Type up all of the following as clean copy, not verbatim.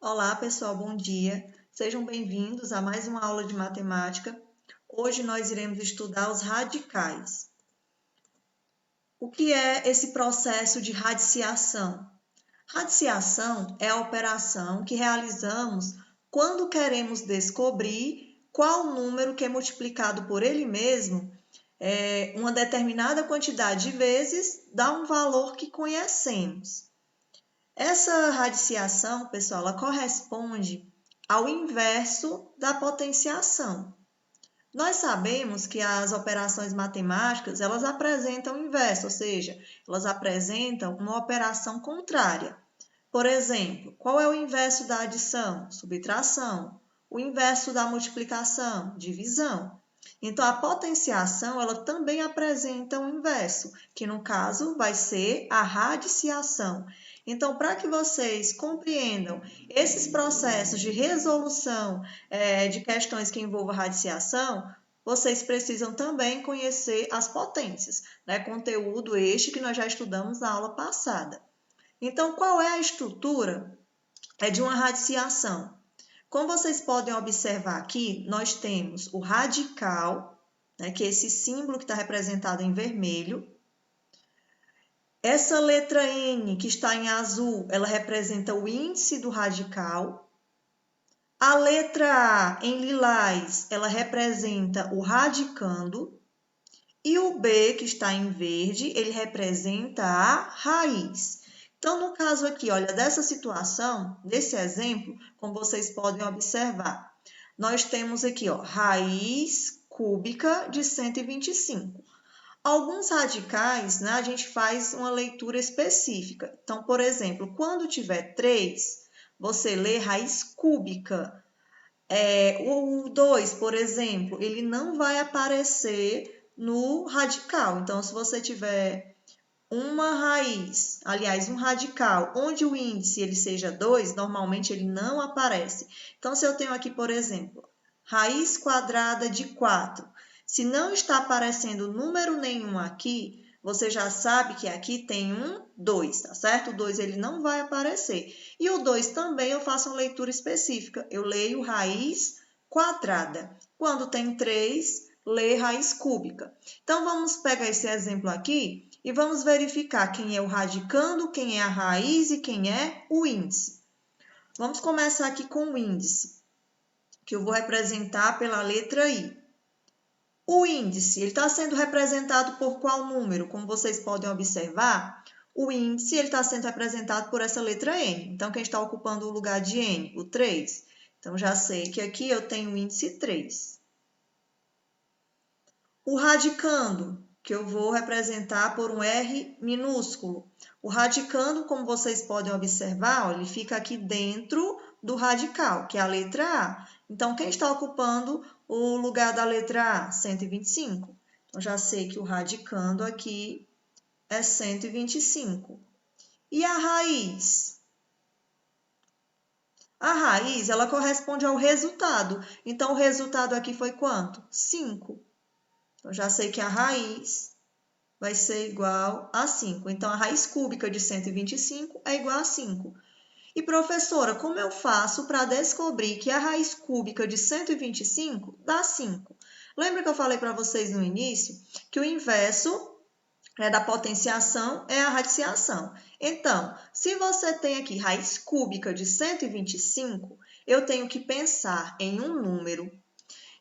Olá, pessoal, bom dia. Sejam bem-vindos a mais uma aula de matemática. Hoje nós iremos estudar os radicais. O que é esse processo de radiciação? Radiciação é a operação que realizamos quando queremos descobrir qual número que é multiplicado por ele mesmo, uma determinada quantidade de vezes, dá um valor que conhecemos. Essa radiciação, pessoal, ela corresponde ao inverso da potenciação. Nós sabemos que as operações matemáticas, elas apresentam o inverso, ou seja, elas apresentam uma operação contrária. Por exemplo, qual é o inverso da adição? Subtração. O inverso da multiplicação? Divisão. Então, a potenciação, ela também apresenta um inverso, que no caso vai ser a radiciação. Então, para que vocês compreendam esses processos de resolução de questões que envolvam radiciação, vocês precisam também conhecer as potências, né? Conteúdo este que nós já estudamos na aula passada. Então, qual é a estrutura de uma radiciação? Como vocês podem observar aqui, nós temos o radical, né, que é esse símbolo que está representado em vermelho. Essa letra N, que está em azul, ela representa o índice do radical. A letra A, em lilás, ela representa o radicando. E o B, que está em verde, ele representa a raiz. Então, no caso aqui, olha, dessa situação, desse exemplo, como vocês podem observar, nós temos aqui, ó, raiz cúbica de 125. Alguns radicais, né, a gente faz uma leitura específica. Então, por exemplo, quando tiver 3, você lê raiz cúbica. O 2, por exemplo, ele não vai aparecer no radical. Então, se você tiver uma raiz, aliás, um radical, onde o índice ele seja 2, normalmente ele não aparece. Então, se eu tenho aqui, por exemplo, raiz quadrada de 4, se não está aparecendo número nenhum aqui, você já sabe que aqui tem um 2, tá certo? O 2 ele não vai aparecer. E o 2 também eu faço uma leitura específica. Eu leio raiz quadrada. Quando tem 3, lê raiz cúbica. Então, vamos pegar esse exemplo aqui e vamos verificar quem é o radicando, quem é a raiz e quem é o índice. Vamos começar aqui com o índice, que eu vou representar pela letra I. O índice, ele está sendo representado por qual número? Como vocês podem observar, o índice está sendo representado por essa letra N. Então, quem está ocupando o lugar de N? O 3. Então, já sei que aqui eu tenho o índice 3. O radicando, que eu vou representar por um R minúsculo. O radicando, como vocês podem observar, ó, ele fica aqui dentro do radical, que é a letra A. Então, quem está ocupando o lugar da letra A? 125. Então, já sei que o radicando aqui é 125. E a raiz? A raiz, ela corresponde ao resultado. Então, o resultado aqui foi quanto? 5. Então, já sei que a raiz vai ser igual a 5. Então, a raiz cúbica de 125 é igual a 5. E, professora, como eu faço para descobrir que a raiz cúbica de 125 dá 5? Lembra que eu falei para vocês no início que o inverso da potenciação é a radiciação. Então, se você tem aqui raiz cúbica de 125, eu tenho que pensar em um número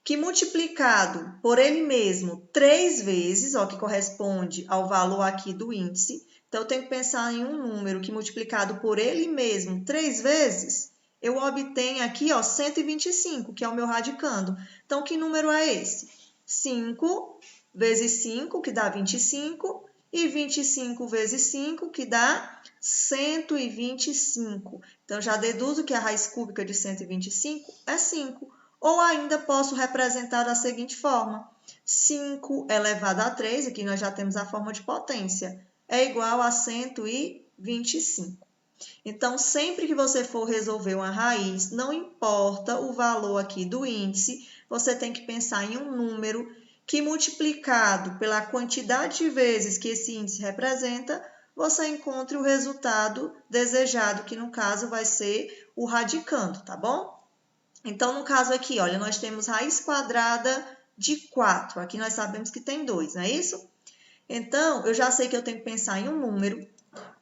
que multiplicado por ele mesmo 3 vezes, ó, que corresponde ao valor aqui do índice. Então, eu tenho que pensar em um número que multiplicado por ele mesmo 3 vezes, eu obtenho aqui, ó, 125, que é o meu radicando. Então, que número é esse? 5 vezes 5, que dá 25, e 25 vezes 5, que dá 125. Então, já deduzo que a raiz cúbica de 125 é 5. Ou ainda posso representar da seguinte forma: 5 elevado a 3, aqui nós já temos a forma de potência, é igual a 125. Então, sempre que você for resolver uma raiz, não importa o valor aqui do índice, você tem que pensar em um número que multiplicado pela quantidade de vezes que esse índice representa, você encontre o resultado desejado, que no caso vai ser o radicando, tá bom? Então, no caso aqui, olha, nós temos raiz quadrada de 4. Aqui nós sabemos que tem 2, não é isso? Então, eu já sei que eu tenho que pensar em um número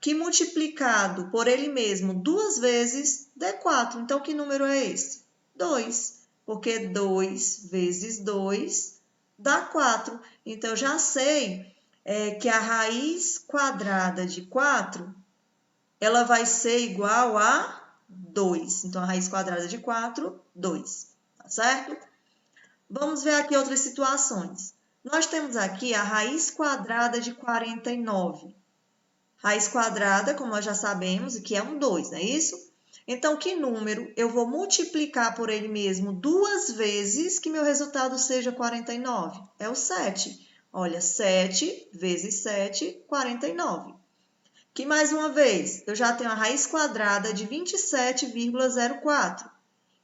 que multiplicado por ele mesmo 2 vezes dê 4. Então, que número é esse? 2, porque 2 vezes 2 dá 4. Então, eu já sei que a raiz quadrada de 4, ela vai ser igual a 2. Então, a raiz quadrada de 4, 2. Tá certo? Vamos ver aqui outras situações. Nós temos aqui a raiz quadrada de 49. Raiz quadrada, como nós já sabemos, que é um 2, não é isso? Então, que número eu vou multiplicar por ele mesmo 2 vezes que meu resultado seja 49? É o 7. Olha, 7 vezes 7, 49. Que mais uma vez, eu já tenho a raiz quadrada de 27,04.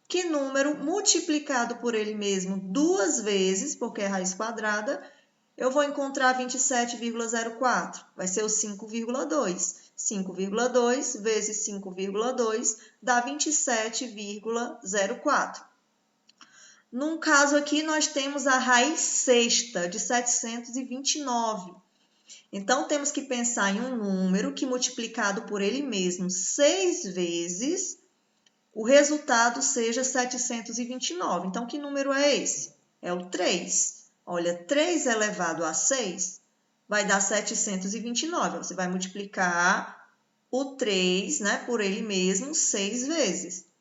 Que número multiplicado por ele mesmo 2 vezes, porque é raiz quadrada, eu vou encontrar 27,04. Vai ser o 5,2. 5,2 vezes 5,2 dá 27,04. Num caso aqui, nós temos a raiz sexta de 729. Então, temos que pensar em um número que, multiplicado por ele mesmo 6 vezes, o resultado seja 729. Então, que número é esse? É o 3. Olha, 3 elevado a 6 vai dar 729. Você vai multiplicar o 3, né, por ele mesmo 6 vezes.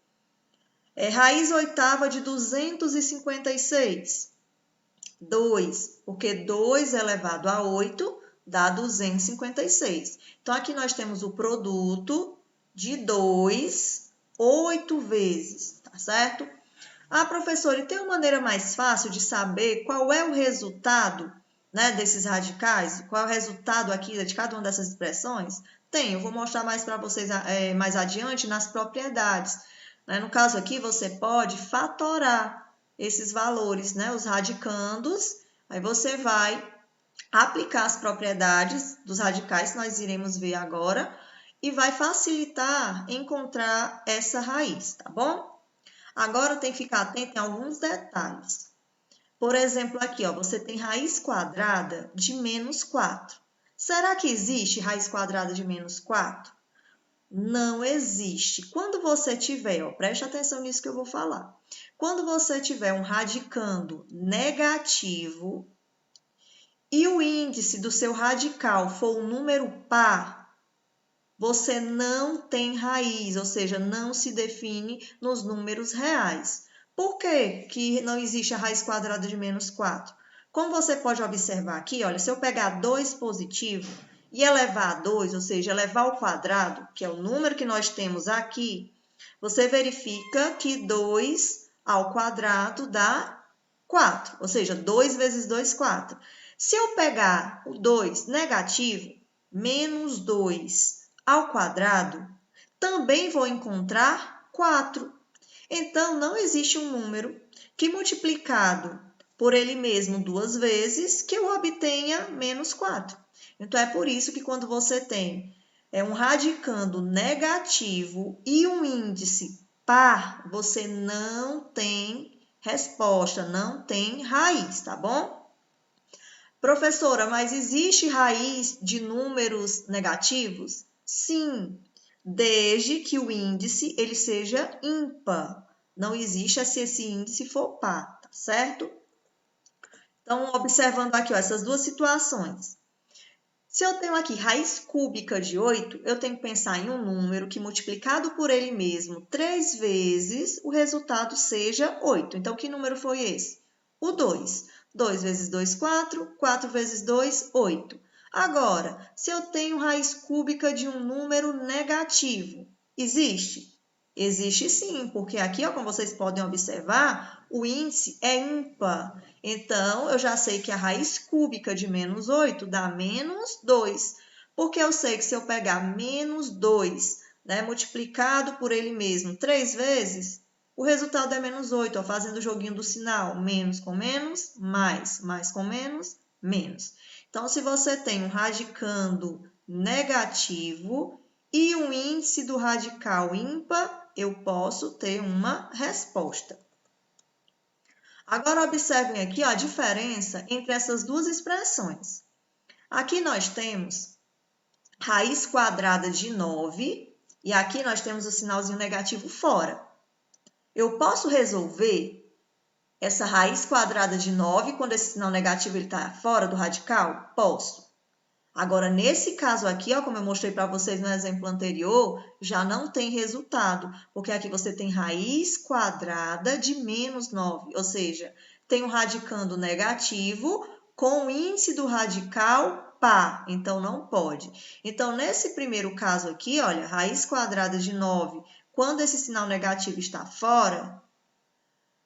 Raiz oitava de 256. 2, porque 2 elevado a 8 dá 256. Então, aqui nós temos o produto de 2, 8 vezes, tá certo? Ah, professora, e tem uma maneira mais fácil de saber qual é o resultado, né, desses radicais? Qual é o resultado aqui de cada uma dessas expressões? Tem, eu vou mostrar mais para vocês mais adiante nas propriedades. Né? No caso aqui, você pode fatorar esses valores, né, os radicandos, aí você vai aplicar as propriedades dos radicais que nós iremos ver agora e vai facilitar encontrar essa raiz, tá bom? Agora tem que ficar atento em alguns detalhes. Por exemplo, aqui, ó, você tem raiz quadrada de menos 4. Será que existe raiz quadrada de menos 4? Não existe. Quando você tiver, ó, preste atenção nisso que eu vou falar. Quando você tiver um radicando negativo e o índice do seu radical for um número par, você não tem raiz, ou seja, não se define nos números reais. Por que que não existe a raiz quadrada de menos 4? Como você pode observar aqui, olha, se eu pegar 2 positivo e elevar a 2, ou seja, elevar ao quadrado, que é o número que nós temos aqui, você verifica que 2 ao quadrado dá 4, ou seja, 2 vezes 2, 4. Se eu pegar o 2 negativo, menos 2 ao quadrado, também vou encontrar 4. Então, não existe um número que, multiplicado por ele mesmo 2 vezes, que eu obtenha menos 4. Então, é por isso que quando você tem um radicando negativo e um índice par, você não tem resposta, não tem raiz, tá bom? Professora, mas existe raiz de números negativos? Sim, desde que o índice ele seja ímpar. Não existe se esse índice for par, tá certo? Então, observando aqui ó, essas duas situações. Se eu tenho aqui raiz cúbica de 8, eu tenho que pensar em um número que, multiplicado por ele mesmo 3 vezes, o resultado seja 8. Então, que número foi esse? O 2. 2 vezes 2, 4. 4 vezes 2, 8. Agora, se eu tenho raiz cúbica de um número negativo, existe? Existe sim, porque aqui, ó, como vocês podem observar, o índice é ímpar. Então, eu já sei que a raiz cúbica de menos 8 dá menos 2. Porque eu sei que se eu pegar menos 2, né, multiplicado por ele mesmo 3 vezes, o resultado é menos 8, ó, fazendo o joguinho do sinal, menos com menos, mais com menos, menos. Então, se você tem um radicando negativo e um índice do radical ímpar, eu posso ter uma resposta. Agora, observem aqui ó, a diferença entre essas duas expressões. Aqui nós temos raiz quadrada de 9 e aqui nós temos o sinalzinho negativo fora. Eu posso resolver essa raiz quadrada de 9 quando esse sinal negativo está fora do radical? Posso. Agora, nesse caso aqui, ó, como eu mostrei para vocês no exemplo anterior, já não tem resultado, porque aqui você tem raiz quadrada de menos 9, ou seja, tem um radicando negativo com o índice do radical par, então não pode. Então, nesse primeiro caso aqui, olha, raiz quadrada de 9, quando esse sinal negativo está fora,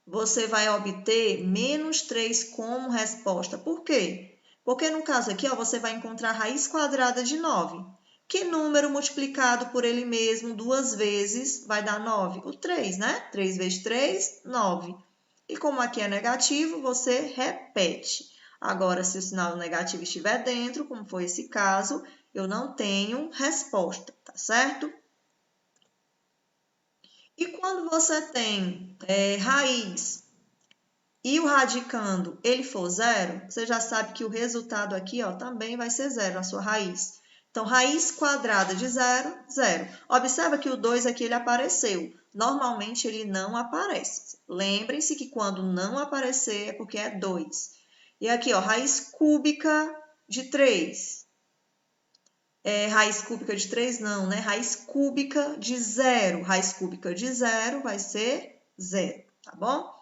você vai obter menos 3 como resposta. Por quê? Porque no caso aqui, ó, você vai encontrar a raiz quadrada de 9. Que número multiplicado por ele mesmo duas vezes vai dar 9? O 3, né? 3 vezes 3, 9. E como aqui é negativo, você repete. Agora, se o sinal negativo estiver dentro, como foi esse caso, eu não tenho resposta, tá certo? E quando você tem raiz e o radicando ele for zero, você já sabe que o resultado aqui ó, também vai ser zero, a sua raiz. Então, raiz quadrada de zero, zero. Observa que o 2 aqui ele apareceu. Normalmente ele não aparece. Lembrem-se que quando não aparecer é porque é 2. E aqui, ó, raiz cúbica de 3. Raiz cúbica de 3 não, né? Raiz cúbica de zero. Raiz cúbica de zero vai ser zero, tá bom?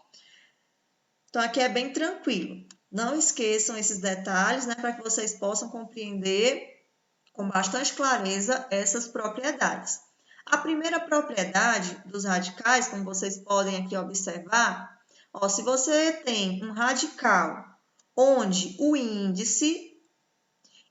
Então, aqui é bem tranquilo. Não esqueçam esses detalhes, né, para que vocês possam compreender com bastante clareza essas propriedades. A primeira propriedade dos radicais, como vocês podem aqui observar, ó, se você tem um radical onde o índice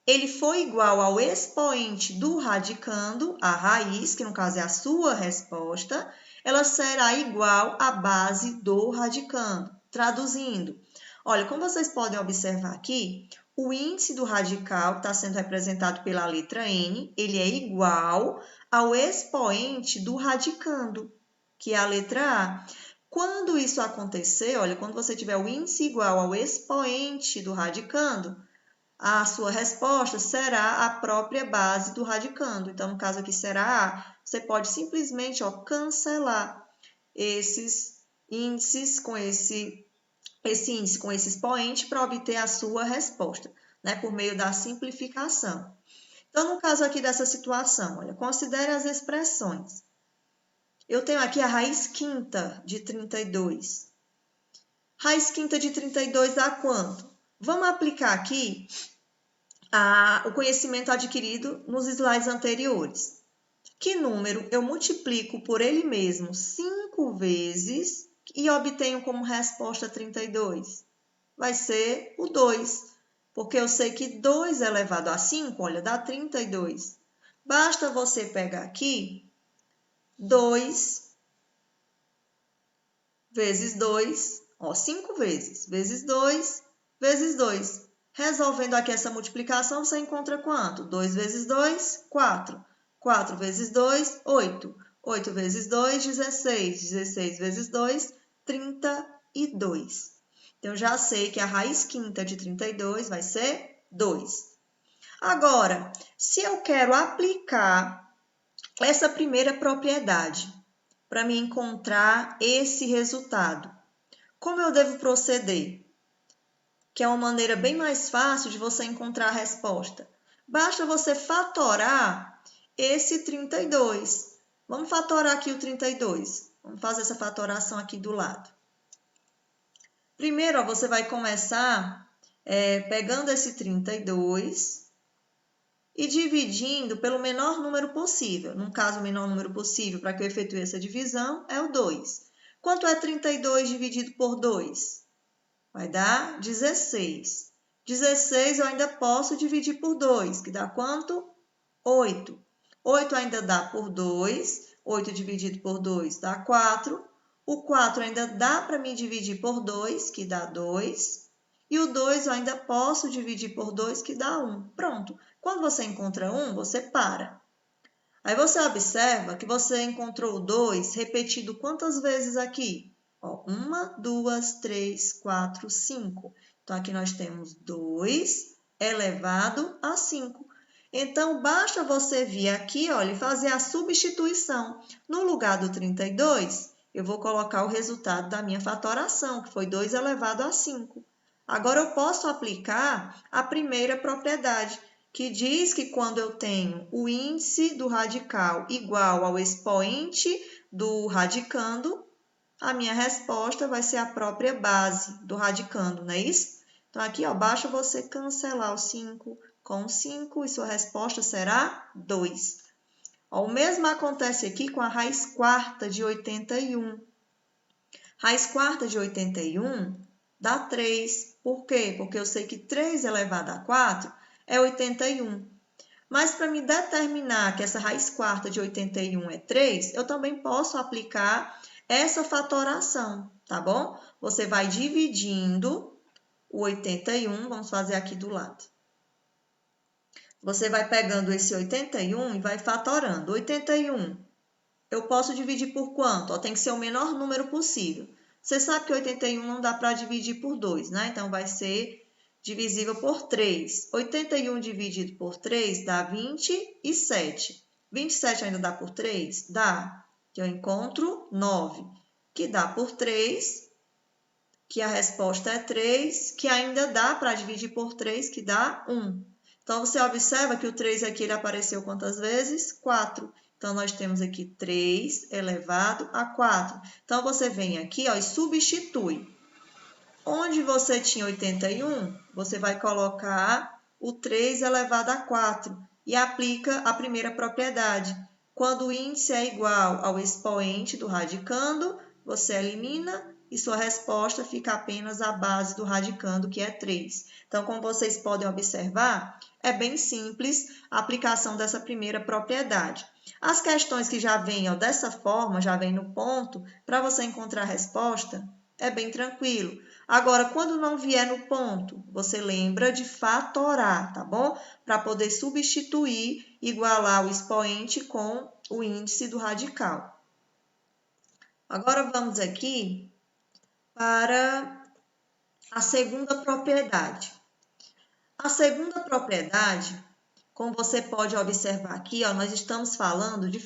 ele for igual ao expoente do radicando, a raiz, que no caso é a sua resposta, ela será igual à base do radicando. Traduzindo, olha, como vocês podem observar aqui, o índice do radical está sendo representado pela letra N, ele é igual ao expoente do radicando, que é a letra A. Quando isso acontecer, olha, quando você tiver o índice igual ao expoente do radicando, a sua resposta será a própria base do radicando. Então, no caso aqui será A, você pode simplesmente ó, cancelar esses índices com esse índice com esse expoente para obter a sua resposta, né, por meio da simplificação. Então, no caso aqui dessa situação, olha, considere as expressões. Eu tenho aqui a raiz quinta de 32. Raiz quinta de 32 dá quanto? Vamos aplicar aqui o conhecimento adquirido nos slides anteriores. Que número eu multiplico por ele mesmo 5 vezes e obtenho como resposta 32? Vai ser o 2, porque eu sei que 2 elevado a 5, olha, dá 32. Basta você pegar aqui 2 vezes 2, ó, 5 vezes 2 vezes 2. Resolvendo aqui essa multiplicação, você encontra quanto? 2 vezes 2, 4. 4 vezes 2, 8. 8 vezes 2, 16. 16 vezes 2, 32. Então, já sei que a raiz quinta de 32 vai ser 2. Agora, se eu quero aplicar essa primeira propriedade para me encontrar esse resultado, como eu devo proceder? Que é uma maneira bem mais fácil de você encontrar a resposta. Basta você fatorar esse 32. Vamos fatorar aqui o 32. Vamos fazer essa fatoração aqui do lado. Primeiro, ó, você vai começar pegando esse 32 e dividindo pelo menor número possível. No caso, o menor número possível para que eu efetue essa divisão é o 2. Quanto é 32 dividido por 2? Vai dar 16. 16 eu ainda posso dividir por 2, que dá quanto? 8. 8 ainda dá por 2. 8 dividido por 2 dá 4. O 4 ainda dá para me dividir por 2, que dá 2. E o 2 eu ainda posso dividir por 2, que dá 1. Pronto. Quando você encontra 1, você para. Aí você observa que você encontrou o 2 repetido quantas vezes aqui? Ó, 1, 2, 3, 4, 5. Então, aqui nós temos 2 elevado a 5. Então, basta você vir aqui, olha, e fazer a substituição. No lugar do 32, eu vou colocar o resultado da minha fatoração, que foi 2 elevado a 5. Agora, eu posso aplicar a primeira propriedade, que diz que quando eu tenho o índice do radical igual ao expoente do radicando, a minha resposta vai ser a própria base do radicando, não é isso? Então, aqui, ó, basta você cancelar o 5 com 5 e sua resposta será 2. Ó, o mesmo acontece aqui com a raiz quarta de 81. Raiz quarta de 81 dá 3. Por quê? Porque eu sei que 3 elevado a 4 é 81. Mas para me determinar que essa raiz quarta de 81 é 3, eu também posso aplicar essa fatoração, tá bom? Você vai dividindo o 81, vamos fazer aqui do lado. Você vai pegando esse 81 e vai fatorando. 81, eu posso dividir por quanto? Ó, tem que ser o menor número possível. Você sabe que 81 não dá para dividir por 2, né? Então, vai ser divisível por 3. 81 dividido por 3 dá 27. 27 ainda dá por 3? Dá. Que eu encontro 9. Que dá por 3, que a resposta é 3, que ainda dá para dividir por 3, que dá 1. Então, você observa que o 3 aqui ele apareceu quantas vezes? 4. Então, nós temos aqui 3 elevado a 4. Então, você vem aqui, ó, e substitui. Onde você tinha 81, você vai colocar o 3 elevado a 4 e aplica a primeira propriedade. Quando o índice é igual ao expoente do radicando, você elimina e sua resposta fica apenas a base do radicando, que é 3. Então, como vocês podem observar, é bem simples a aplicação dessa primeira propriedade. As questões que já vêm ó, dessa forma, já vêm no ponto, para você encontrar a resposta, é bem tranquilo. Agora, quando não vier no ponto, você lembra de fatorar, tá bom? Para poder substituir, igualar o expoente com o índice do radical. Agora, vamos aqui para a segunda propriedade. A segunda propriedade, como você pode observar aqui, ó, nós estamos falando de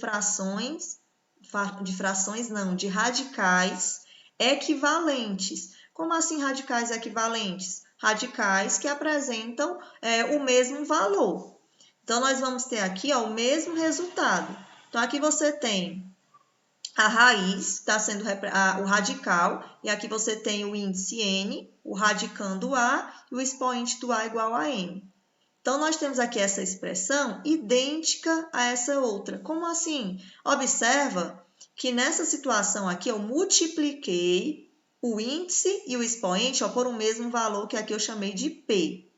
de radicais equivalentes. Como assim radicais equivalentes? Radicais que apresentam o mesmo valor. Então, nós vamos ter aqui ó, o mesmo resultado. Então, aqui você tem a raiz, está sendo o radical, e aqui você tem o índice N, o radicando A, e o expoente do A igual a M. Então, nós temos aqui essa expressão idêntica a essa outra. Como assim? Observa que nessa situação aqui eu multipliquei o índice e o expoente ó, por um mesmo valor que aqui eu chamei de P.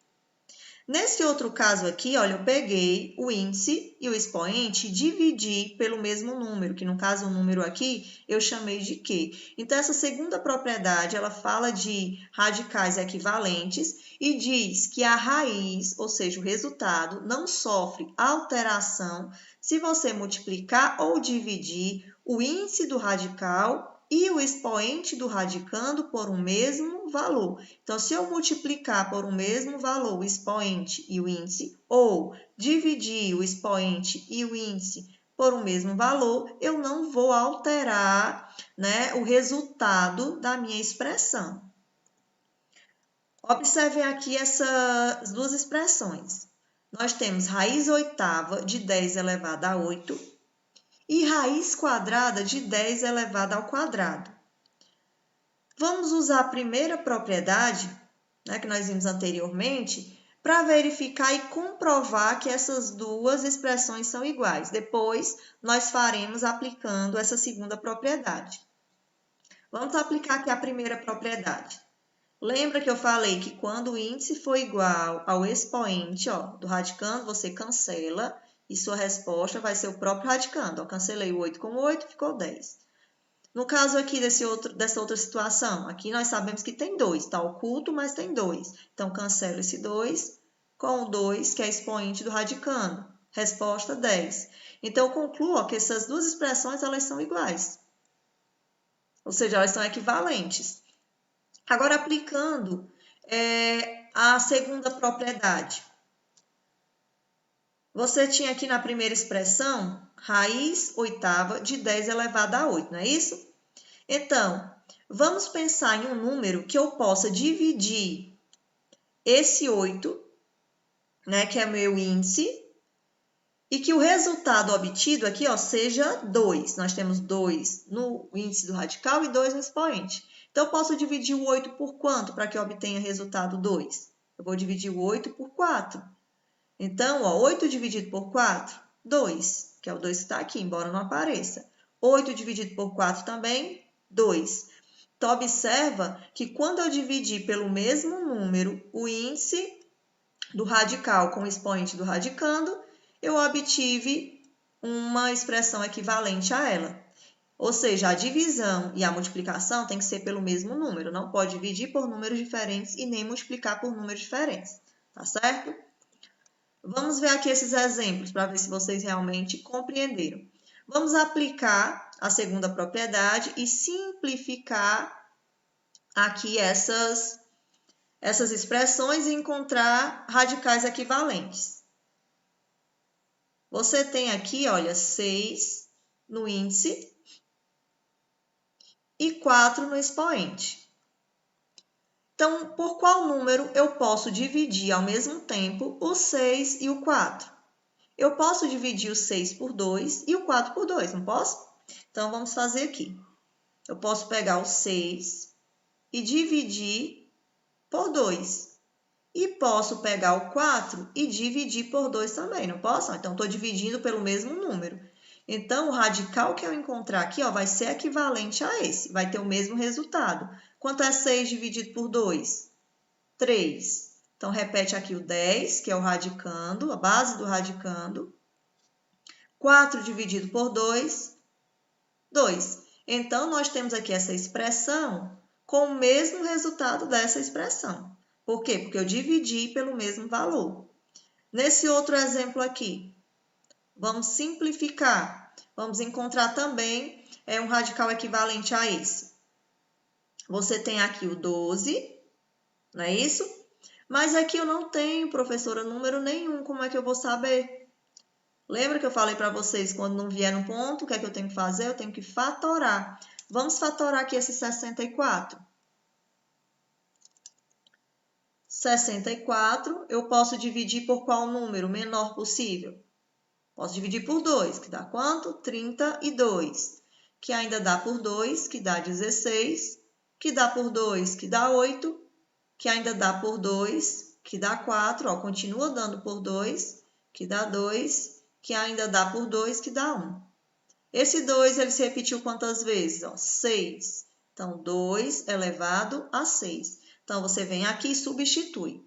Nesse outro caso aqui, olha, eu peguei o índice e o expoente e dividi pelo mesmo número, que no caso o número aqui eu chamei de Q. Então, essa segunda propriedade, ela fala de radicais equivalentes e diz que a raiz, ou seja, o resultado, não sofre alteração se você multiplicar ou dividir o índice do radical e o expoente do radicando por um mesmo valor. Então, se eu multiplicar por um mesmo valor o expoente e o índice, ou dividir o expoente e o índice por um mesmo valor, eu não vou alterar, né, o resultado da minha expressão. Observem aqui essas duas expressões. Nós temos raiz oitava de 10 elevado a 8, e raiz quadrada de 10 elevado ao quadrado. Vamos usar a primeira propriedade, né, que nós vimos anteriormente, para verificar e comprovar que essas duas expressões são iguais. Depois, nós faremos aplicando essa segunda propriedade. Vamos aplicar aqui a primeira propriedade. Lembra que eu falei que quando o índice for igual ao expoente ó, do radicando, você cancela e sua resposta vai ser o próprio radicando. Eu cancelei o 8 com 8, ficou 10. No caso aqui dessa outra situação, aqui nós sabemos que tem 2, está oculto, mas tem 2. Então, cancelo esse 2 com o 2, que é expoente do radicando. Resposta 10. Então, eu concluo que essas duas expressões elas são iguais. Ou seja, elas são equivalentes. Agora, aplicando a segunda propriedade. Você tinha aqui na primeira expressão, raiz oitava de 10 elevado a 8, não é isso? Então, vamos pensar em um número que eu possa dividir esse 8, né, que é meu índice, e que o resultado obtido aqui, ó, seja 2. Nós temos 2 no índice do radical e 2 no expoente. Então, eu posso dividir o 8 por quanto para que eu obtenha resultado 2? Eu vou dividir o 8 por 4. Então, ó, 8 dividido por 4, 2, que é o 2 que está aqui, embora não apareça. 8 dividido por 4 também, 2. Então, observa que quando eu dividir pelo mesmo número o índice do radical com o expoente do radicando, eu obtive uma expressão equivalente a ela. Ou seja, a divisão e a multiplicação tem que ser pelo mesmo número. Não pode dividir por números diferentes e nem multiplicar por números diferentes. Tá certo? Vamos ver aqui esses exemplos para ver se vocês realmente compreenderam. Vamos aplicar a segunda propriedade e simplificar aqui essas expressões e encontrar radicais equivalentes. Você tem aqui, olha, 6 no índice e 4 no expoente. Então, por qual número eu posso dividir ao mesmo tempo o 6 e o 4? Eu posso dividir o 6 por 2 e o 4 por 2, não posso? Então, vamos fazer aqui. Eu posso pegar o 6 e dividir por 2. E posso pegar o 4 e dividir por 2 também, não posso? Então, estou dividindo pelo mesmo número. Então, o radical que eu encontrar aqui, ó, vai ser equivalente a esse, vai ter o mesmo resultado. Quanto é 6 dividido por 2? 3. Então, repete aqui o 10, que é o radicando, a base do radicando. 4 dividido por 2, 2. Então, nós temos aqui essa expressão com o mesmo resultado dessa expressão. Por quê? Porque eu dividi pelo mesmo valor. Nesse outro exemplo aqui, vamos simplificar. Vamos encontrar também um radical equivalente a esse. Você tem aqui o 12, não é isso? Mas aqui eu não tenho, professora, número nenhum. Como é que eu vou saber? Lembra que eu falei para vocês, quando não vier no ponto, o que é que eu tenho que fazer? Eu tenho que fatorar. Vamos fatorar aqui esse 64. 64, eu posso dividir por qual número menor possível? Posso dividir por 2, que dá quanto? 32. Que ainda dá por 2, que dá 16. Que dá por 2, que dá 8. Que ainda dá por 2, que dá 4. Ó, continua dando por 2, que dá 2. Que ainda dá por 2, que dá 1. Esse 2, ele se repetiu quantas vezes? Ó, 6. Então, 2 elevado a 6. Então, você vem aqui e substitui.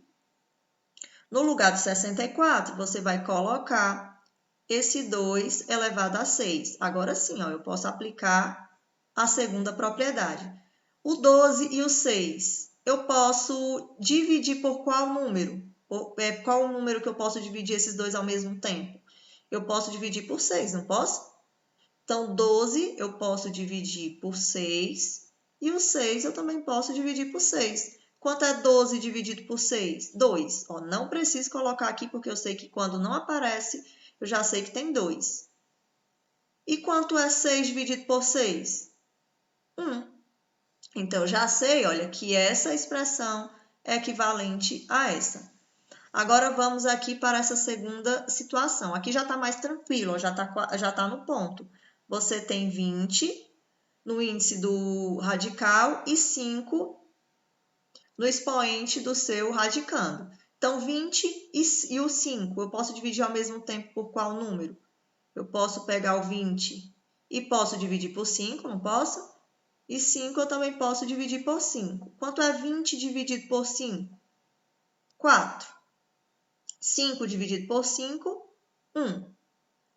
No lugar de 64, você vai colocar esse 2 elevado a 6. Agora sim, ó, eu posso aplicar a segunda propriedade. O 12 e o 6, eu posso dividir por qual número? Qual o número que eu posso dividir esses dois ao mesmo tempo? Eu posso dividir por 6, não posso? Então, 12 eu posso dividir por 6 e o 6 eu também posso dividir por 6. Quanto é 12 dividido por 6? 2. Ó, não preciso colocar aqui porque eu sei que quando não aparece, eu já sei que tem 2. E quanto é 6 dividido por 6? 1. Então, eu já sei, olha, que essa expressão é equivalente a essa. Agora, vamos aqui para essa segunda situação. Aqui já está mais tranquilo, ó, já tá no ponto. Você tem 20 no índice do radical e 5 no expoente do seu radicando. Então, 20 e o 5, eu posso dividir ao mesmo tempo por qual número? Eu posso pegar o 20 e posso dividir por 5, não posso? E 5 eu também posso dividir por 5. Quanto é 20 dividido por 5? 4. 5 dividido por 5, 1.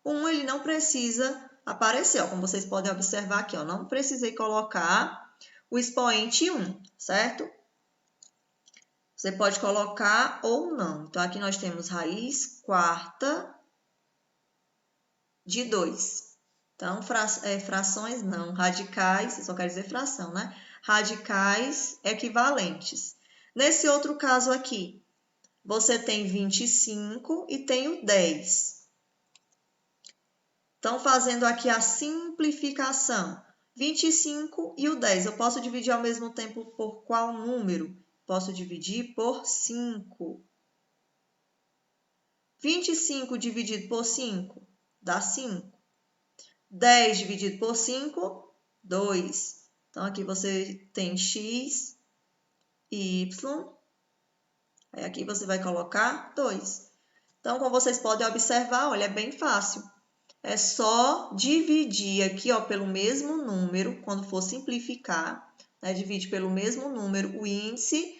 O 1 ele não precisa aparecer, ó, como vocês podem observar aqui, ó, não precisei colocar o expoente 1, certo? Você pode colocar ou não. Então, aqui nós temos raiz quarta de 2. Então, frações não, radicais, eu só quero dizer fração, né? Radicais equivalentes. Nesse outro caso aqui, você tem 25 e tem o 10. Então, fazendo aqui a simplificação, 25 e o 10, eu posso dividir ao mesmo tempo por qual número? Posso dividir por 5. 25 dividido por 5 dá 5. 10 dividido por 5, 2. Então, aqui você tem x e y. Aí, aqui você vai colocar 2. Então, como vocês podem observar, olha, é bem fácil. É só dividir aqui, ó, pelo mesmo número, quando for simplificar, né? Divide pelo mesmo número o índice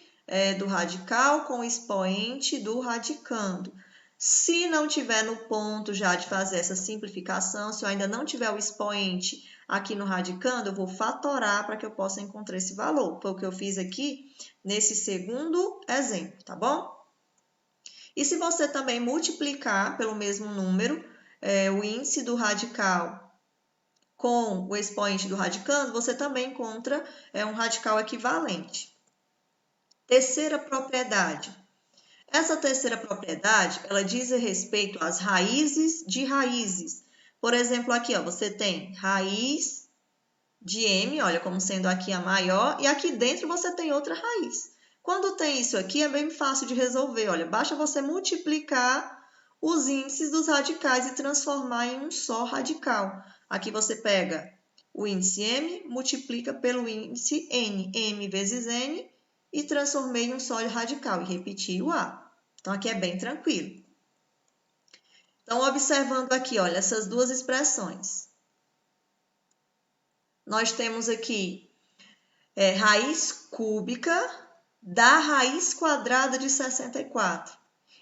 do radical com o expoente do radicando. Se não tiver no ponto já de fazer essa simplificação, se eu ainda não tiver o expoente aqui no radicando, eu vou fatorar para que eu possa encontrar esse valor. Foi o que eu fiz aqui nesse segundo exemplo, tá bom? E se você também multiplicar pelo mesmo número, o índice do radical com o expoente do radicando, você também encontra um radical equivalente. Terceira propriedade. Essa terceira propriedade, ela diz respeito às raízes de raízes. Por exemplo, aqui, ó, você tem raiz de m, olha, como sendo aqui a maior, e aqui dentro você tem outra raiz. Quando tem isso aqui, é bem fácil de resolver, olha, basta você multiplicar os índices dos radicais e transformar em um só radical. Aqui você pega o índice m, multiplica pelo índice n, m vezes n, e transformei em um só radical e repeti o a. Então, aqui é bem tranquilo. Então, observando aqui, olha, essas duas expressões. Nós temos aqui raiz cúbica da raiz quadrada de 64.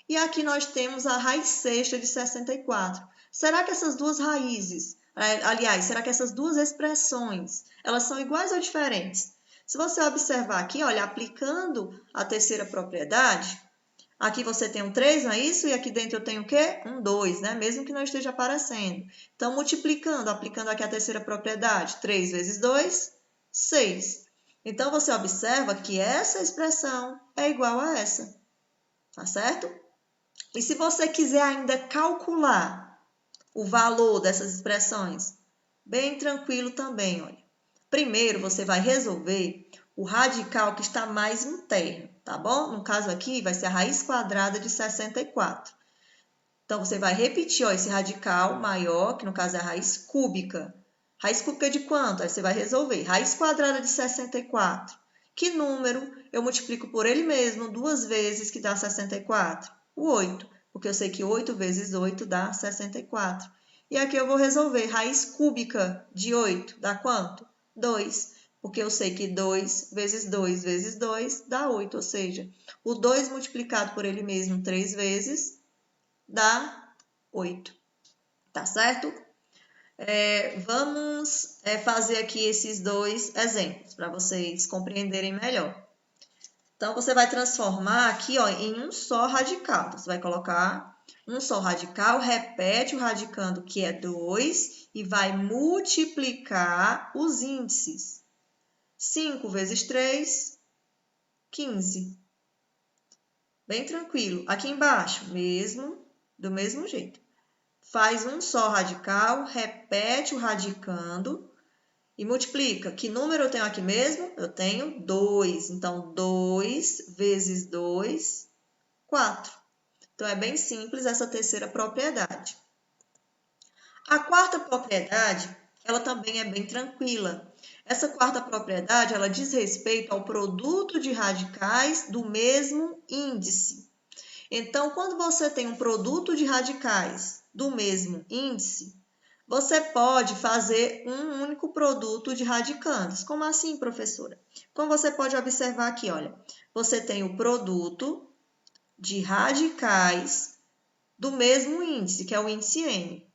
E aqui nós temos a raiz sexta de 64. Será que essas duas raízes, aliás, será que essas duas expressões, elas são iguais ou diferentes? Se você observar aqui, olha, aplicando a terceira propriedade, aqui você tem um 3, não é isso? E aqui dentro eu tenho o quê? Um 2, né? Mesmo que não esteja aparecendo. Então, multiplicando, aplicando aqui a terceira propriedade, 3 vezes 2, 6. Então, você observa que essa expressão é igual a essa, tá certo? E se você quiser ainda calcular o valor dessas expressões, bem tranquilo também, olha. Primeiro, você vai resolver o radical que está mais interno, tá bom? No caso aqui, vai ser a raiz quadrada de 64. Então, você vai repetir, ó, esse radical maior, que no caso é a raiz cúbica. Raiz cúbica de quanto? Aí você vai resolver. Raiz quadrada de 64. Que número eu multiplico por ele mesmo 2 vezes, que dá 64? O 8, porque eu sei que 8 vezes 8 dá 64. E aqui eu vou resolver. Raiz cúbica de 8 dá quanto? 2, porque eu sei que 2 vezes 2 vezes 2 dá 8, ou seja, o 2 multiplicado por ele mesmo 3 vezes dá 8, tá certo? Vamos fazer aqui esses dois exemplos para vocês compreenderem melhor. Então, você vai transformar aqui, ó, em um só radical. Você vai colocar um só radical, repete o radicando, que é 2, e vai multiplicar os índices. 5 vezes 3, 15. Bem tranquilo. Aqui embaixo, do mesmo jeito. Faz um só radical, repete o radicando e multiplica. Que número eu tenho aqui mesmo? Eu tenho 2. Então, 2 vezes 2, 4. Então, é bem simples essa terceira propriedade. A quarta propriedade, ela também é bem tranquila. Essa quarta propriedade, ela diz respeito ao produto de radicais do mesmo índice. Então, quando você tem um produto de radicais do mesmo índice, você pode fazer um único produto de radicandos. Como assim, professora? Como você pode observar aqui, olha, você tem o produto de radicais do mesmo índice, que é o índice n.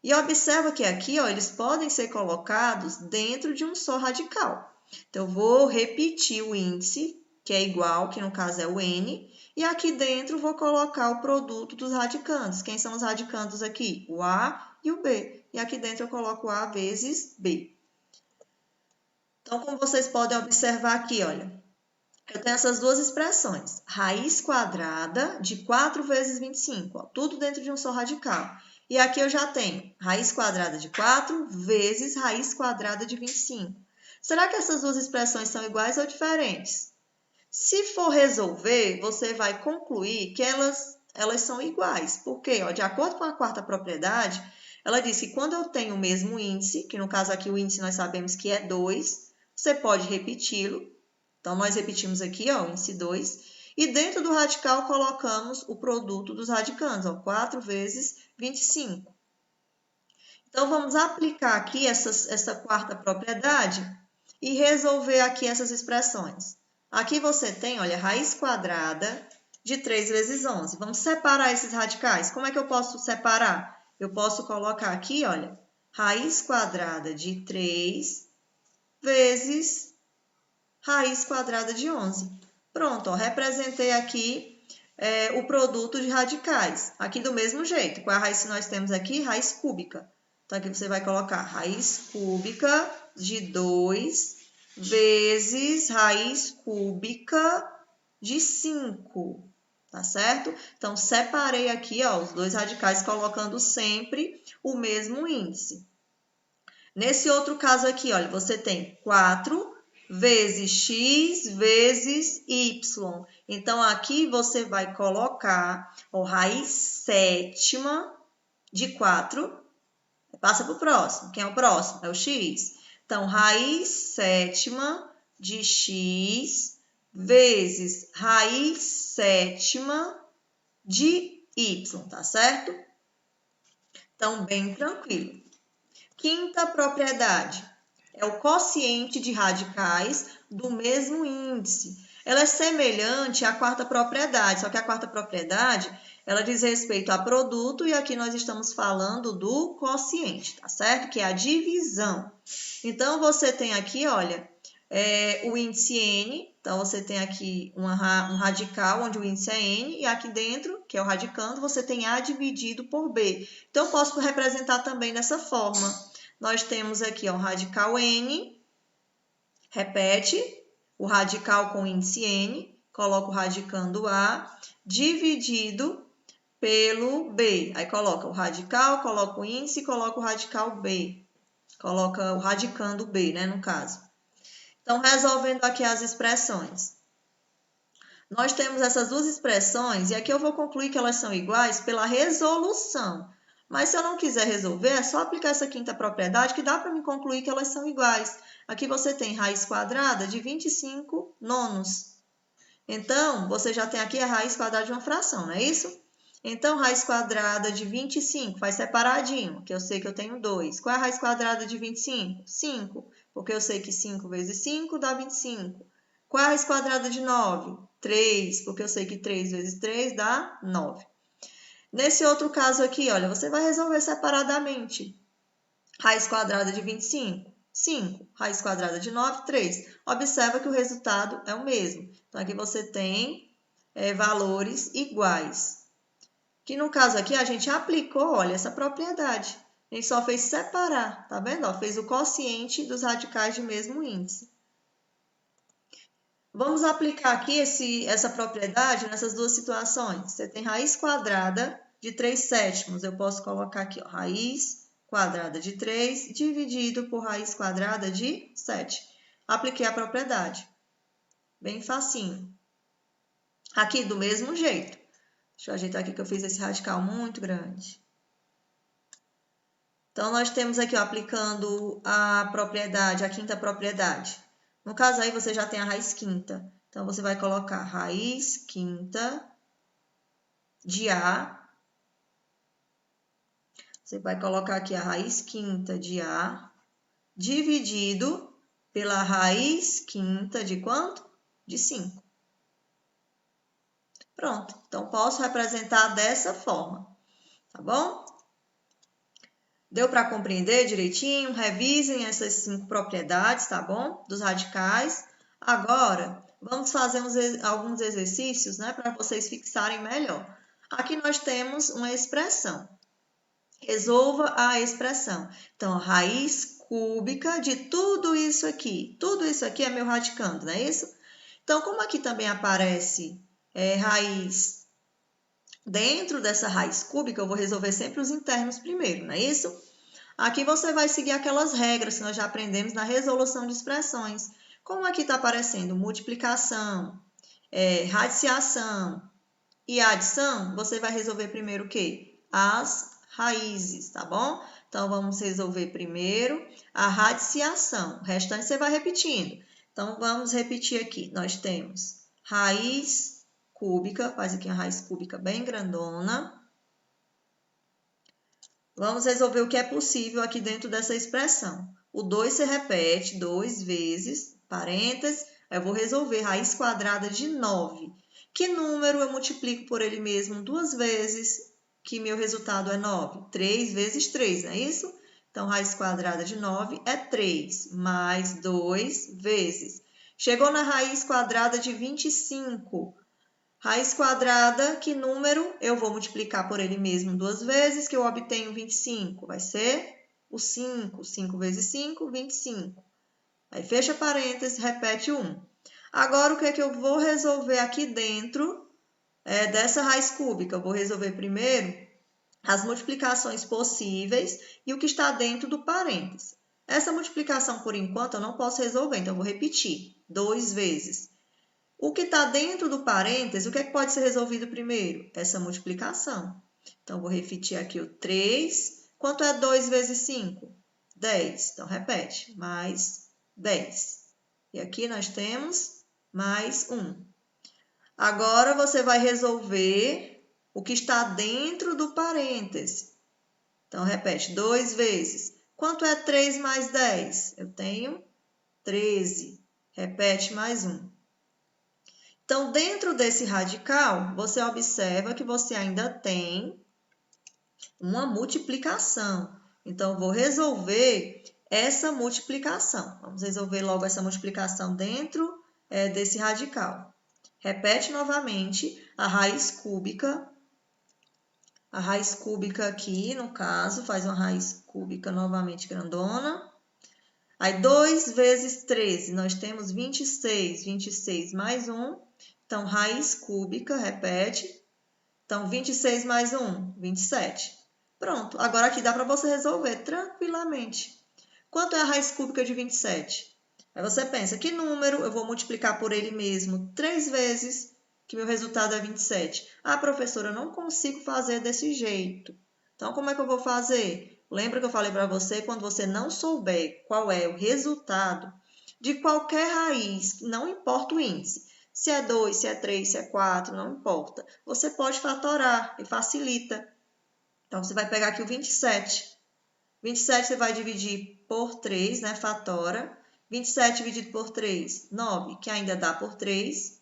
E observa que aqui, ó, eles podem ser colocados dentro de um só radical. Então, eu vou repetir o índice, que é igual, que no caso é o N, e aqui dentro vou colocar o produto dos radicandos. Quem são os radicandos aqui? O A e o B. E aqui dentro eu coloco A vezes B. Então, como vocês podem observar aqui, olha, eu tenho essas duas expressões. Raiz quadrada de 4 vezes 25, ó, tudo dentro de um só radical. E aqui eu já tenho raiz quadrada de 4 vezes raiz quadrada de 25. Será que essas duas expressões são iguais ou diferentes? Se for resolver, você vai concluir que elas são iguais. Por quê? Ó, de acordo com a quarta propriedade, ela diz que quando eu tenho o mesmo índice, que no caso aqui o índice nós sabemos que é 2, você pode repeti-lo. Então, nós repetimos aqui, ó, o índice 2. E dentro do radical colocamos o produto dos radicandos, ó, 4 vezes 25. Então, vamos aplicar aqui essa quarta propriedade e resolver aqui essas expressões. Aqui você tem, olha, raiz quadrada de 3 vezes 11. Vamos separar esses radicais. Como é que eu posso separar? Eu posso colocar aqui, olha, raiz quadrada de 3 vezes raiz quadrada de 11. Pronto, ó, representei aqui o produto de radicais. Aqui do mesmo jeito. Qual é a raiz que nós temos aqui? Raiz cúbica. Então, aqui você vai colocar raiz cúbica de 2 vezes raiz cúbica de 5, tá certo? Então, separei aqui, ó, os dois radicais colocando sempre o mesmo índice. Nesse outro caso aqui, olha, você tem 4 vezes x vezes y. Então, aqui você vai colocar a raiz sétima de 4. Passa para o próximo. Quem é o próximo? É o x. Então, raiz sétima de x vezes raiz sétima de y, tá certo? Então, bem tranquilo. Quinta propriedade é o quociente de radicais do mesmo índice. Ela é semelhante à quarta propriedade, só que a quarta propriedade, ela diz respeito a produto e aqui nós estamos falando do quociente, tá certo? Que é a divisão. Então, você tem aqui, olha, o índice N. Então, você tem aqui um radical onde o índice é N e aqui dentro, que é o radicando, você tem A dividido por B. Então, eu posso representar também dessa forma. Nós temos aqui ó, o radical N, repete, o radical com índice N, coloca o radicando A, dividido pelo B. Aí coloca o radical, coloca o índice, coloca o radical B. Coloca o radicando B, né, no caso. Então, resolvendo aqui as expressões. Nós temos essas duas expressões, e aqui eu vou concluir que elas são iguais pela resolução. Mas se eu não quiser resolver, é só aplicar essa quinta propriedade que dá para me concluir que elas são iguais. Aqui você tem raiz quadrada de 25 nonos. Então, você já tem aqui a raiz quadrada de uma fração, não é isso? Então, raiz quadrada de 25 faz separadinho, que eu sei que eu tenho 2. Qual é a raiz quadrada de 25? 5, porque eu sei que 5 vezes 5 dá 25. Qual é a raiz quadrada de 9? 3, porque eu sei que 3 vezes 3 dá 9. Nesse outro caso aqui, olha, você vai resolver separadamente. Raiz quadrada de 25, 5. Raiz quadrada de 9, 3. Observa que o resultado é o mesmo. Então, aqui você tem valores iguais. Que no caso aqui, a gente aplicou, olha, essa propriedade. A gente só fez separar, tá vendo? Ó, fez o quociente dos radicais de mesmo índice. Vamos aplicar aqui essa propriedade nessas duas situações. Você tem raiz quadrada de 3 sétimos. Eu posso colocar aqui, ó, raiz quadrada de 3 dividido por raiz quadrada de 7. Apliquei a propriedade. Bem facinho. Aqui do mesmo jeito. Deixa eu ajeitar aqui que eu fiz esse radical muito grande. Então, nós temos aqui, ó, aplicando a propriedade, a quinta propriedade. No caso aí, você já tem a raiz quinta. Então, você vai colocar raiz quinta de A. Você vai colocar aqui a raiz quinta de A dividido pela raiz quinta de quanto? De 5. Pronto. Então, posso representar dessa forma, tá bom? Deu para compreender direitinho? Revisem essas 5 propriedades, tá bom? Dos radicais. Agora, vamos fazer alguns exercícios, né, para vocês fixarem melhor. Aqui nós temos uma expressão. Resolva a expressão. Então, raiz cúbica de tudo isso aqui. Tudo isso aqui é meu radicando, não é isso? Então, como aqui também aparece raiz dentro dessa raiz cúbica, eu vou resolver sempre os internos primeiro, não é isso? Aqui você vai seguir aquelas regras que nós já aprendemos na resolução de expressões. Como aqui está aparecendo multiplicação, radiciação e adição, você vai resolver primeiro o quê? As raízes, tá bom? Então, vamos resolver primeiro a radiciação. O restante você vai repetindo. Então, vamos repetir aqui. Nós temos raiz cúbica, faz aqui uma raiz cúbica bem grandona. Vamos resolver o que é possível aqui dentro dessa expressão. O 2 se repete 2 vezes, parênteses, eu vou resolver raiz quadrada de 9. Que número eu multiplico por ele mesmo 2 vezes, que meu resultado é 9? 3 vezes 3, não é isso? Então, raiz quadrada de 9 é 3, mais 2 vezes. Chegou na raiz quadrada de 25. Raiz quadrada, que número eu vou multiplicar por ele mesmo 2 vezes, que eu obtenho 25? Vai ser o 5. 5 vezes 5, 25. Aí fecha parênteses, repete 1. Agora, o que é que eu vou resolver aqui dentro dessa raiz cúbica? Eu vou resolver primeiro as multiplicações possíveis e o que está dentro do parênteses. Essa multiplicação, por enquanto, eu não posso resolver, então eu vou repetir 2 vezes. O que está dentro do parênteses, o que é que pode ser resolvido primeiro? Essa multiplicação. Então, vou repetir aqui o 3. Quanto é 2 vezes 5? 10. Então, repete. Mais 10. E aqui nós temos mais 1. Agora, você vai resolver o que está dentro do parêntese. Então, repete. 2 vezes. Quanto é 3 mais 10? Eu tenho 13. Repete mais 1. Então, dentro desse radical, você observa que você ainda tem uma multiplicação. Então, vou resolver essa multiplicação. Vamos resolver logo essa multiplicação dentro desse radical. Repete novamente a raiz cúbica. A raiz cúbica aqui, no caso, faz uma raiz cúbica novamente grandona. Aí, 2 vezes 13, nós temos 26. 26 mais 1. Então, raiz cúbica, repete. Então, 26 mais 1, 27. Pronto, agora aqui dá para você resolver tranquilamente. Quanto é a raiz cúbica de 27? Aí você pensa, que número eu vou multiplicar por ele mesmo 3 vezes, que meu resultado é 27? Ah, professora, eu não consigo fazer desse jeito. Então, como é que eu vou fazer? Lembra que eu falei para você, quando você não souber qual é o resultado de qualquer raiz, não importa o índice, se é 2, se é 3, se é 4, não importa. Você pode fatorar e facilita. Então, você vai pegar aqui o 27. 27 você vai dividir por 3, né? Fatora. 27 dividido por 3, 9, que ainda dá por 3,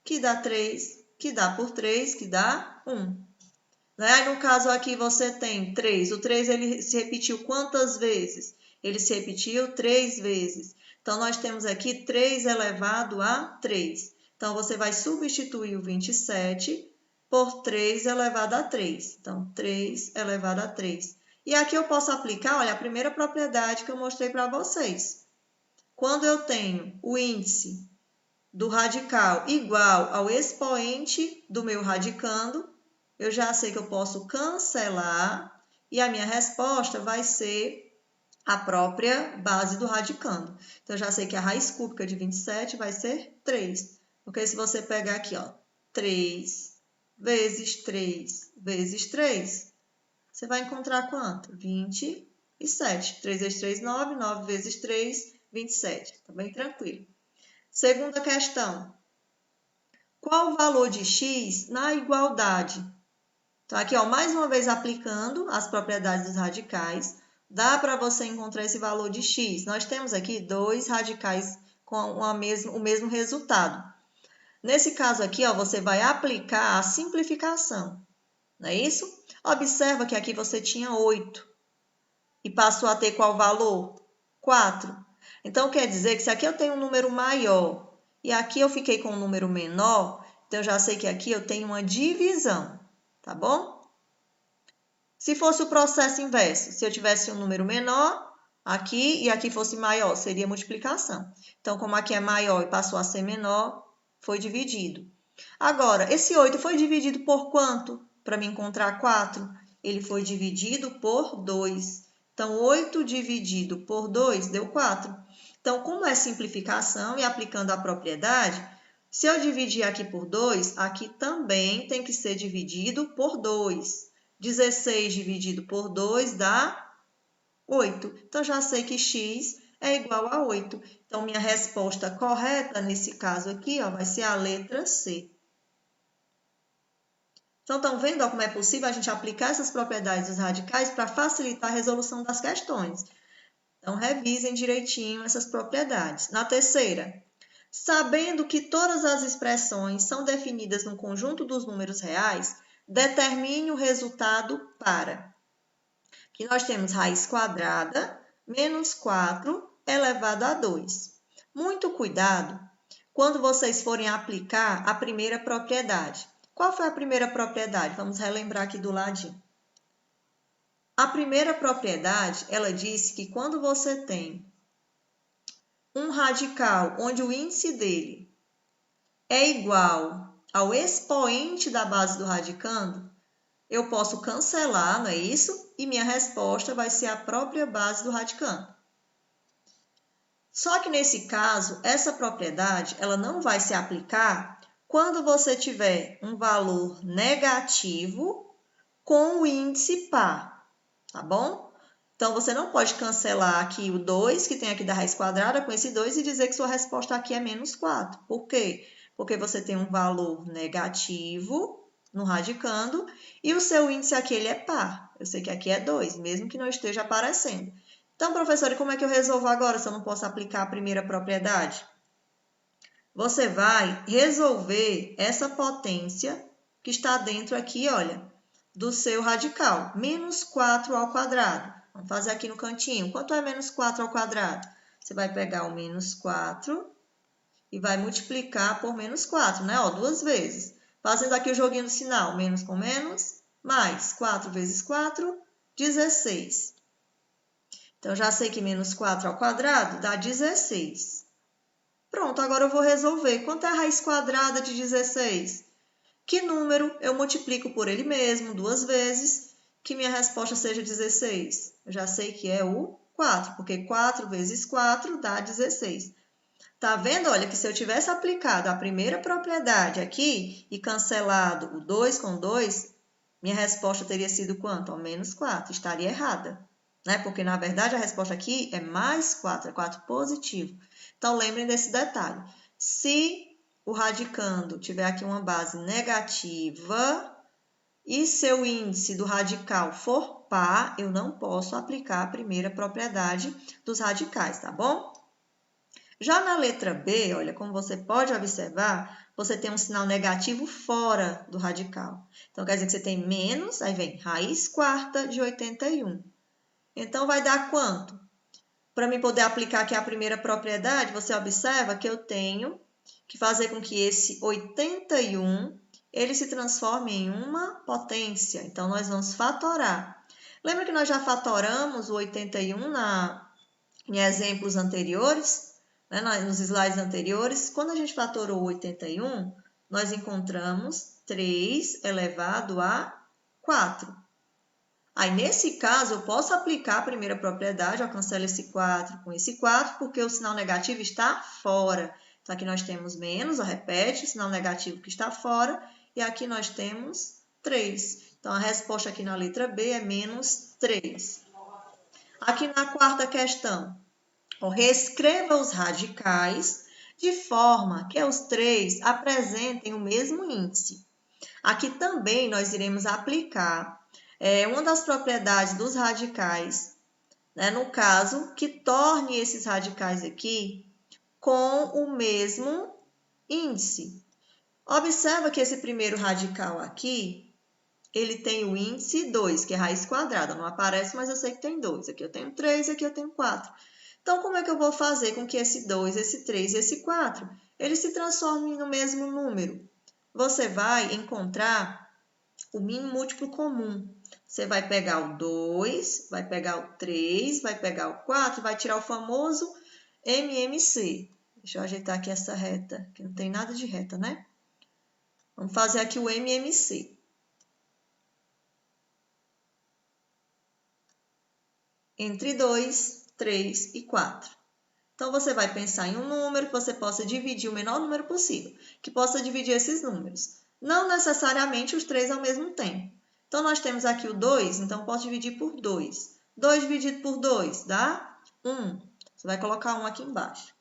que dá 3, que dá por 3, que dá 1. Né? Aí, no caso aqui, você tem 3. O 3, ele se repetiu quantas vezes? Ele se repetiu 3 vezes. Então, nós temos aqui 3 elevado a 3. Então, você vai substituir o 27 por 3 elevado a 3. Então, 3 elevado a 3. E aqui eu posso aplicar, olha, a primeira propriedade que eu mostrei para vocês. Quando eu tenho o índice do radical igual ao expoente do meu radicando, eu já sei que eu posso cancelar e a minha resposta vai ser a própria base do radicando. Então, eu já sei que a raiz cúbica de 27 vai ser 3. Porque se você pegar aqui, ó, 3 vezes 3 vezes 3, você vai encontrar quanto? 27. 3 vezes 3, 9. 9 vezes 3, 27. Tá bem tranquilo. Segunda questão. Qual o valor de x na igualdade? Então, aqui, ó, mais uma vez aplicando as propriedades dos radicais, dá para você encontrar esse valor de x. Nós temos aqui 2 radicais com o mesmo resultado. Nesse caso aqui, ó, você vai aplicar a simplificação, não é isso? Observa que aqui você tinha 8. e passou a ter qual valor? 4. Então, quer dizer que se aqui eu tenho um número maior e aqui eu fiquei com um número menor, então eu já sei que aqui eu tenho uma divisão, tá bom? Se fosse o processo inverso, se eu tivesse um número menor aqui e aqui fosse maior, seria multiplicação. Então, como aqui é maior e passou a ser menor, foi dividido. Agora, esse 8 foi dividido por quanto? Para me encontrar 4, ele foi dividido por 2. Então, 8 dividido por 2 deu 4. Então, como é simplificação e aplicando a propriedade, se eu dividir aqui por 2, aqui também tem que ser dividido por 2. 16 dividido por 2 dá 8. Então, já sei que x é igual a 8. Então, minha resposta correta nesse caso aqui, ó, vai ser a letra C. Então, estão vendo como é possível a gente aplicar essas propriedades dos radicais para facilitar a resolução das questões. Então, revisem direitinho essas propriedades. Na terceira, sabendo que todas as expressões são definidas no conjunto dos números reais, determine o resultado para. Aqui nós temos raiz quadrada menos 4 elevado a 2. Muito cuidado quando vocês forem aplicar a primeira propriedade. Qual foi a primeira propriedade? Vamos relembrar aqui do ladinho. A primeira propriedade, ela disse que quando você tem um radical onde o índice dele é igual ao expoente da base do radicando, eu posso cancelar, não é isso? E minha resposta vai ser a própria base do radicando. Só que nesse caso, essa propriedade ela não vai se aplicar quando você tiver um valor negativo com o índice par, tá bom? Então, você não pode cancelar aqui o 2, que tem aqui da raiz quadrada, com esse 2 e dizer que sua resposta aqui é menos 4. Por quê? Porque você tem um valor negativo no radicando e o seu índice aqui ele é par. Eu sei que aqui é 2, mesmo que não esteja aparecendo. Então, professora, como é que eu resolvo agora se eu não posso aplicar a primeira propriedade? Você vai resolver essa potência que está dentro aqui, olha, do seu radical. Menos 4 ao quadrado. Vamos fazer aqui no cantinho. Quanto é menos 4 ao quadrado? Você vai pegar o menos 4 e vai multiplicar por menos 4, né? Ó, 2 vezes. Fazendo aqui o joguinho do sinal. Menos com menos, mais 4 vezes 4, 16. Então, já sei que menos 4 ao quadrado dá 16. Pronto, agora eu vou resolver. Quanto é a raiz quadrada de 16? Que número eu multiplico por ele mesmo 2 vezes, que minha resposta seja 16? Eu já sei que é o 4, porque 4 vezes 4 dá 16. Tá vendo? Olha, que se eu tivesse aplicado a primeira propriedade aqui e cancelado o 2 com 2, minha resposta teria sido quanto? Ó, menos 4. Estaria errada, né? Porque, na verdade, a resposta aqui é mais 4, é 4 positivo. Então, lembrem desse detalhe. Se o radicando tiver aqui uma base negativa e seu índice do radical for par, eu não posso aplicar a primeira propriedade dos radicais, tá bom? Já na letra B, olha, como você pode observar, você tem um sinal negativo fora do radical. Então, quer dizer que você tem menos, aí vem raiz quarta de 81. Então, vai dar quanto? Para mim poder aplicar aqui a primeira propriedade, você observa que eu tenho que fazer com que esse 81 ele se transforme em uma potência. Então, nós vamos fatorar. Lembra que nós já fatoramos o 81 em exemplos anteriores, né, nos slides anteriores? Quando a gente fatorou o 81, nós encontramos 3 elevado a 4. Aí, nesse caso, eu posso aplicar a primeira propriedade, eu cancelo esse 4 com esse 4, porque o sinal negativo está fora. Então, aqui nós temos menos, repete, o sinal negativo que está fora, e aqui nós temos 3. Então, a resposta aqui na letra B é menos 3. Aqui na quarta questão, ó, reescreva os radicais de forma que os 3 apresentem o mesmo índice. Aqui também nós iremos aplicar uma das propriedades dos radicais, né, no caso, que torne esses radicais aqui com o mesmo índice. Observa que esse primeiro radical aqui, ele tem o índice 2, que é raiz quadrada. Não aparece, mas eu sei que tem 2. Aqui eu tenho 3, aqui eu tenho 4. Então, como é que eu vou fazer com que esse 2, esse 3 e esse 4, eles se transformem no mesmo número? Você vai encontrar o mínimo múltiplo comum. Você vai pegar o 2, vai pegar o 3, vai pegar o 4 e vai tirar o famoso MMC. Deixa eu ajeitar aqui essa reta, que não tem nada de reta, né? Vamos fazer aqui o MMC. Entre 2, 3 e 4. Então, você vai pensar em um número que você possa dividir o menor número possível, que possa dividir esses números. Não necessariamente os 3 ao mesmo tempo. Então, nós temos aqui o 2, então posso dividir por 2. 2 dividido por 2 dá 1. Você vai colocar 1 aqui embaixo.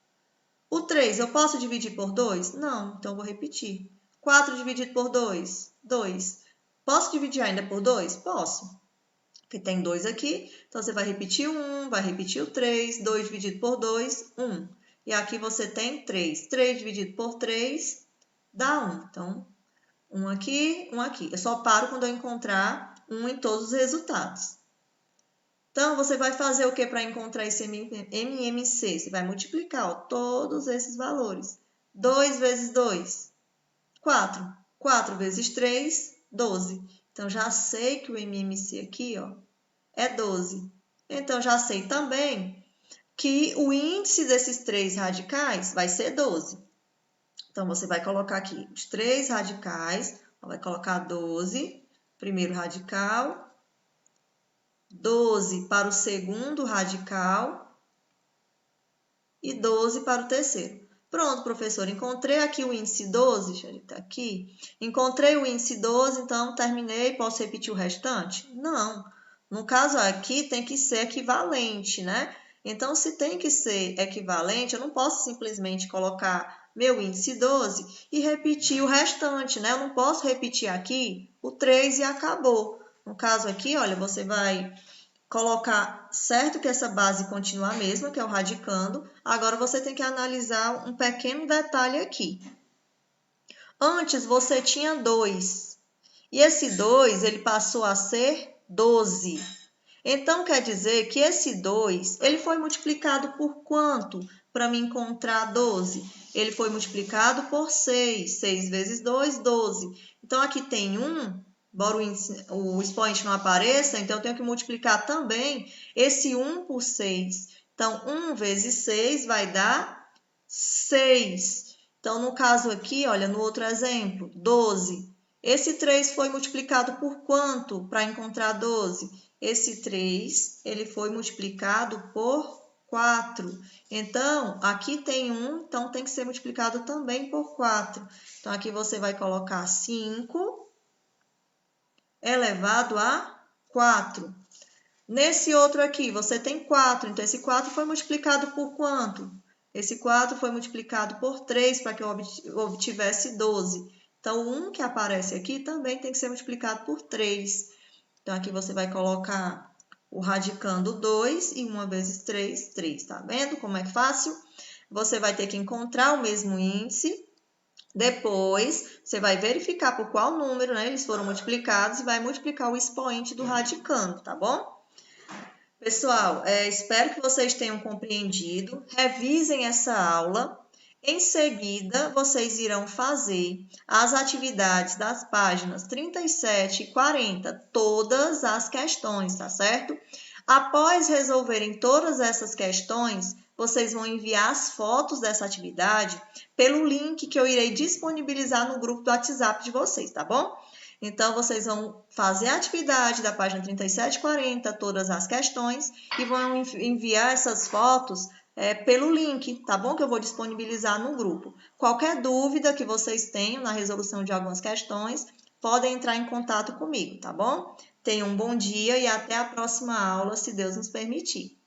O 3, eu posso dividir por 2? Não, então vou repetir. 4 dividido por 2, 2. Posso dividir ainda por 2? Posso. Porque tem 2 aqui, então você vai repetir o 1, vai repetir o 3, 2 dividido por 2, 1. E aqui você tem 3. 3 dividido por 3 dá 1. Então, 1 aqui, 1 aqui. Eu só paro quando eu encontrar 1 em todos os resultados. Então, você vai fazer o que para encontrar esse MMC? Você vai multiplicar todos esses valores. 2 vezes 2, 4. 4 vezes 3, 12. Então, já sei que o MMC aqui é 12. Então, já sei também que o índice desses 3 radicais vai ser 12. Então, você vai colocar aqui os 3 radicais, vai colocar 12, primeiro radical, 12 para o segundo radical e 12 para o terceiro. Pronto, professor, encontrei aqui o índice 12, deixa eu editar aqui. Encontrei o índice 12, então terminei, posso repetir o restante? Não. No caso aqui tem que ser equivalente, né? Então, se tem que ser equivalente, eu não posso simplesmente colocar meu índice 12 e repetir o restante, né? Eu não posso repetir aqui o 3 e acabou. No caso aqui, olha, você vai colocar certo que essa base continua a mesma, que é o radicando. Agora, você tem que analisar um pequeno detalhe aqui. Antes, você tinha 2. E esse 2, ele passou a ser 12. Então, quer dizer que esse 2, ele foi multiplicado por quanto para me encontrar 12? Ele foi multiplicado por 6. 6 vezes 2, 12. Então, aqui tem 1. Embora o expoente não apareça, então eu tenho que multiplicar também esse 1 por 6. Então, 1 vezes 6 vai dar 6. Então, no caso aqui, olha, no outro exemplo, 12. Esse 3 foi multiplicado por quanto para encontrar 12? Esse 3, ele foi multiplicado por 4. Então, aqui tem 1, então tem que ser multiplicado também por 4. Então, aqui você vai colocar 5 elevado a 4. Nesse outro aqui, você tem 4, então esse 4 foi multiplicado por quanto? Esse 4 foi multiplicado por 3 para que eu obtivesse 12. Então, o 1 que aparece aqui também tem que ser multiplicado por 3. Então, aqui você vai colocar o radicando 2 e 1 vezes 3, 3. Tá vendo como é fácil? Você vai ter que encontrar o mesmo índice. Depois, você vai verificar por qual número, né, eles foram multiplicados e vai multiplicar o expoente do radicando, tá bom? Pessoal, espero que vocês tenham compreendido. Revisem essa aula. Em seguida, vocês irão fazer as atividades das páginas 37 e 40, todas as questões, tá certo? Após resolverem todas essas questões, vocês vão enviar as fotos dessa atividade pelo link que eu irei disponibilizar no grupo do WhatsApp de vocês, tá bom? Então, vocês vão fazer a atividade da página 37 e 40, todas as questões, e vão enviar essas fotos pelo link, tá bom? Que eu vou disponibilizar no grupo. Qualquer dúvida que vocês tenham na resolução de algumas questões, podem entrar em contato comigo, tá bom? Tenham um bom dia e até a próxima aula, se Deus nos permitir.